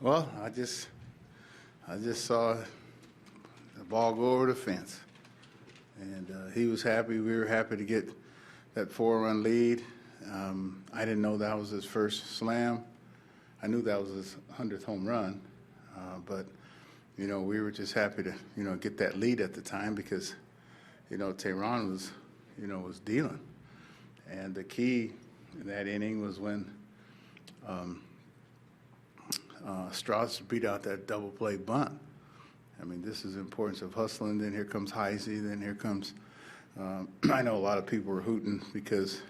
Well, I just saw the ball go over the fence, and he was happy. We were happy to get that 4-run lead. I didn't know that was his first slam. I knew that was his 100th home run, but we were just happy to get that lead at the time because Tehran was dealing, and the key in that inning was when Strasburg beat out that double play bunt. I mean, this is the importance of hustling. Then here comes Heisey. Then here comes, I know a lot of people were hooting because,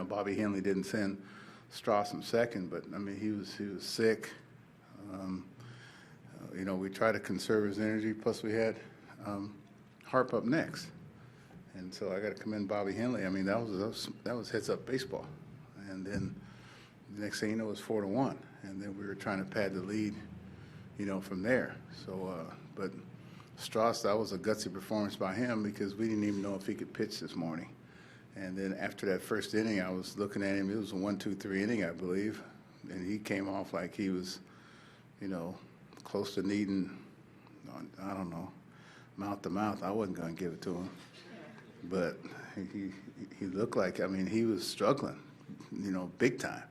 Bobby Henley didn't send Strasburg second, but, I mean, he was sick. We tried to conserve his energy. Plus, we had Harp up next. And so I got to commend Bobby Henley. I mean, that was heads-up baseball. And then the next thing you know, it was 4-1. And then we were trying to pad the lead, from there. So, but Strauss, that was a gutsy performance by him because we didn't even know if he could pitch this morning. And then after that first inning, I was looking at him. It was a 1-2-3 inning, I believe. And he came off like he was, close to needing, I don't know, mouth to mouth. I wasn't going to give it to him. But he looked like, I mean, he was struggling, big time.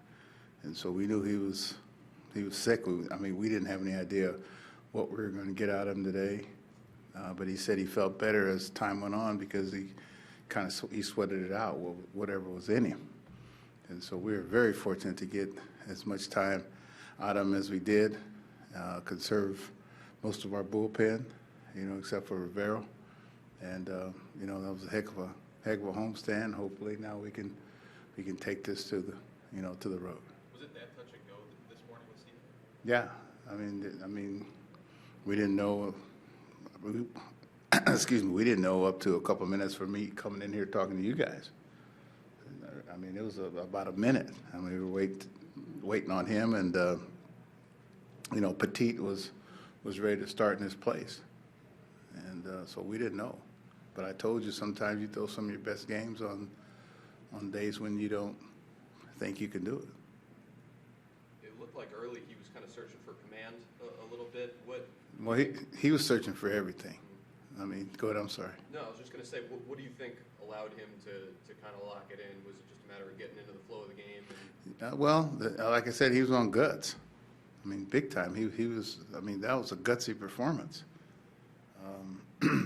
And so we knew he was sick. We didn't have any idea what we were going to get out of him today. But he said he felt better as time went on because he sweated it out, whatever was in him. And so we were very fortunate to get as much time out of him as we did, conserve most of our bullpen, except for Rivero. And that was a heck of a homestand. Hopefully now we can take this to the road. Was it that touch and go this morning with Stephen? Yeah, I mean, we didn't know. Excuse me, we didn't know up to a couple minutes for me coming in here talking to you guys. I mean, it was about a minute. I mean, we were waiting on him, and Petit was ready to start in his place, and so we didn't know. But I told you sometimes you throw some of your best games on days when you don't think you can do it. It looked like early he was kind of searching for command a little bit. Well, he was searching for everything. I mean, go ahead. I'm sorry. No, I was just going to say, what do you think allowed him to kind of lock it in? Was it just a matter of getting into the flow of the game? Like I said, he was on guts. I mean, big time. He was. I mean, that was a gutsy performance.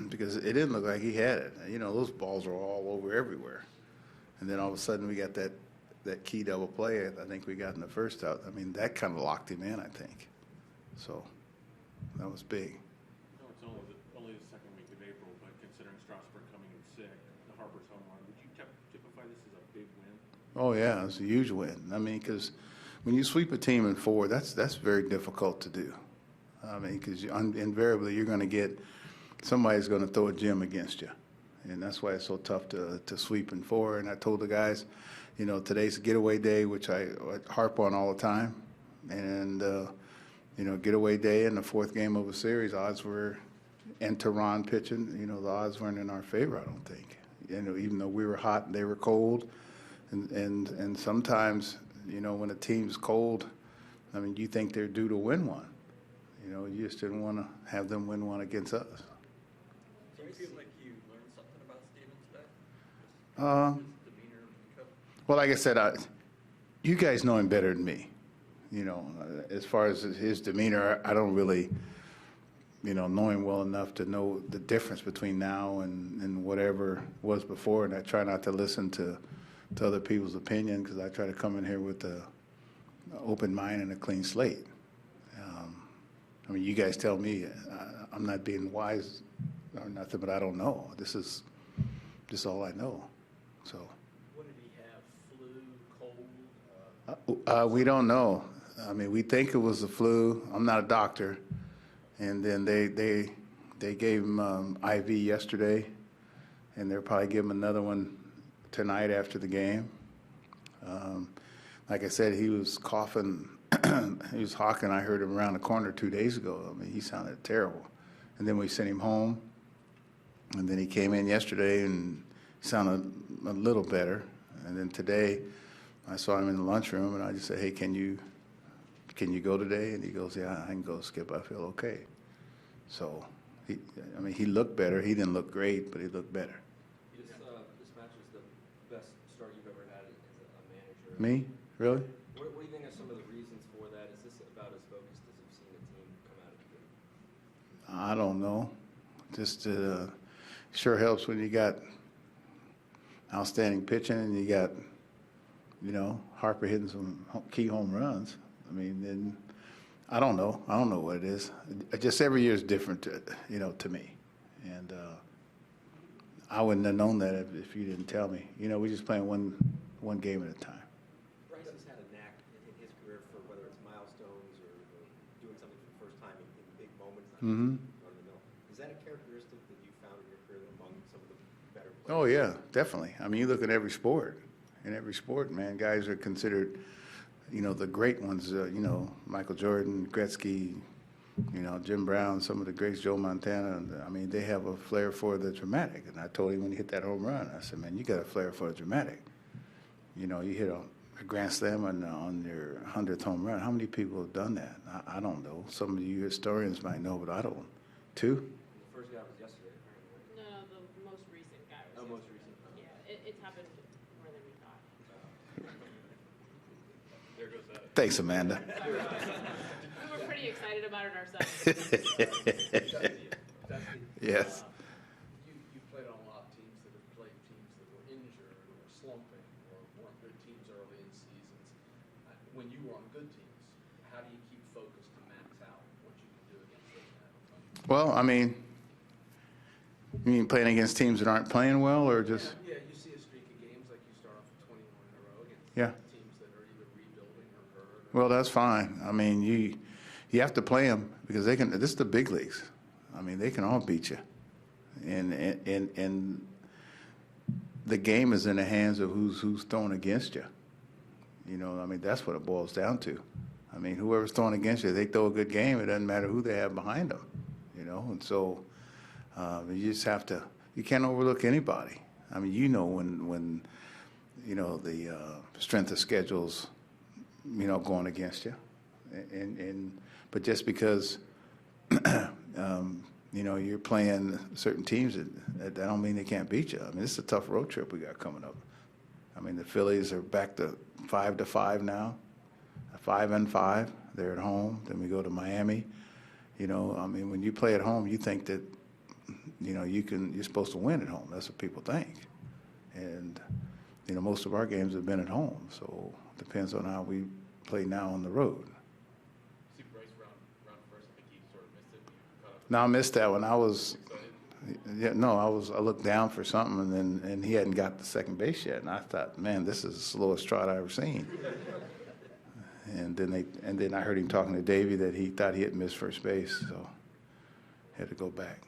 Because it didn't look like he had it. Those balls were all over everywhere. And then all of a sudden we got that key double play I think we got in the first out. I mean, that kind of locked him in, I think. So that was big. No, it's only the second week of April, but considering Strasburg coming in sick, the Harper's home run, would you typify this as a big win? Oh, yeah, it's a huge win. I mean, because when you sweep a team in 4, that's very difficult to do. I mean, because invariably you're going to get somebody's going to throw a gem against you. And that's why it's so tough to sweep in 4. And I told the guys, today's a getaway day, which I harp on all the time. And, getaway day in the 4th game of a series, odds were, and Tehran pitching, the odds weren't in our favor, I don't think. Even though we were hot and they were cold. And sometimes, when a team's cold, I mean, you think they're due to win one. You just didn't want to have them win one against us. Do you feel like you learned something about Stephen today? His demeanor in the cup? Well, like I said, you guys know him better than me. As far as his demeanor, I don't really, know him well enough to know the difference between now and whatever was before. And I try not to listen to other people's opinion because I try to come in here with an open mind and a clean slate. I mean, you guys tell me I'm not being wise or nothing, but I don't know. This is all I know. So. What did he have? Flu, cold? We don't know. I mean, we think it was the flu. I'm not a doctor. And then they gave him IV yesterday, and they'll probably give him another one tonight after the game. Like I said, he was coughing. He was hawking. I heard him around the corner 2 days ago. I mean, he sounded terrible. And then we sent him home. And then he came in yesterday and sounded a little better. And then today I saw him in the lunchroom, and I just said, hey, can you can you go today? And he goes, yeah, I can go, Skip. I feel okay. So, he looked better. He didn't look great, but he looked better. This match was the best start you've ever had as a manager. Me? Really? What do you think are some of the reasons for that? Is this about as focused as you've seen a team come out of the gate? I don't know. Just sure helps when you got outstanding pitching and you got, Harper hitting some key home runs. I mean, then I don't know. I don't know what it is. Just every year is different, to me. And I wouldn't have known that if you didn't tell me. We're just playing one game at a time. Bryce has had a knack in his career for whether it's milestones or doing something for the first time in big moments. Mm-hmm. Is that a characteristic that you found in your career among some of the better players? Oh, yeah, definitely. I mean, you look at every sport. In every sport, man, guys are considered, the great ones, Michael Jordan, Gretzky, Jim Brown, some of the greats, Joe Montana. I mean, they have a flair for the dramatic. And I told him when he hit that home run, I said, man, you got a flair for the dramatic. You hit a grand slam on your 100th home run. How many people have done that? I don't know. Some of you historians might know, but I don't. 2? The first guy was yesterday, apparently. No, the most recent guy was. Oh, most recent. Yeah, it's happened more than we thought. There goes that. Thanks, Amanda. We were pretty excited about it ourselves. Yes. You've played on a lot of teams that have played teams that were injured or slumping or weren't good teams early in seasons. When you were on good teams, how do you keep focused to max out what you can do against those kind of opponents? Well, I mean, you mean playing against teams that aren't playing well or just? Yeah, you see a streak of games like you start off with 21 in a row against Yeah. teams that are either rebuilding or hurt. Well, that's fine. I mean, you have to play them because they can. This is the big leagues. I mean, they can all beat you, and the game is in the hands of who's throwing against you. I mean, that's what it boils down to. I mean, whoever's throwing against you, they throw a good game. It doesn't matter who they have behind them. And so you just have to. You can't overlook anybody. I mean, when the strength of schedules, going against you, but just because you're playing certain teams that don't mean they can't beat you. I mean, this is a tough road trip we got coming up. I mean, the Phillies are back to 5-5 now, 5-5. They're at home. Then we go to Miami. I mean, when you play at home, you think that you're supposed to win at home. That's what people think. And most of our games have been at home, so it depends on how we play now on the road. See Bryce round first. I think he sort of missed it. When you caught up. No, I missed that one. I was, Excited? I looked down for something, and he hadn't got the second base yet, and I thought, man, this is the slowest trot I've ever seen. And then I heard him talking to Davey that he thought he had missed first base, so had to go back.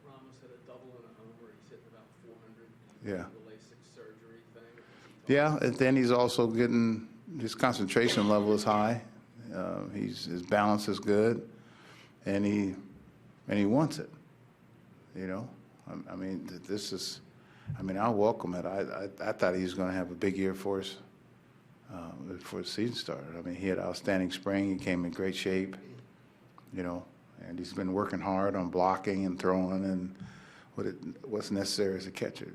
Ramos hit a double and a homer. He's hitting about 400. Yeah. The LASIK surgery thing. Yeah, and then he's also getting his concentration level is high. His balance is good, and he wants it. I mean, this is. I mean, I'll welcome it. I thought he was going to have a big year for us before the season started. I mean, he had outstanding spring. He came in great shape. And he's been working hard on blocking and throwing and what's necessary as a catcher.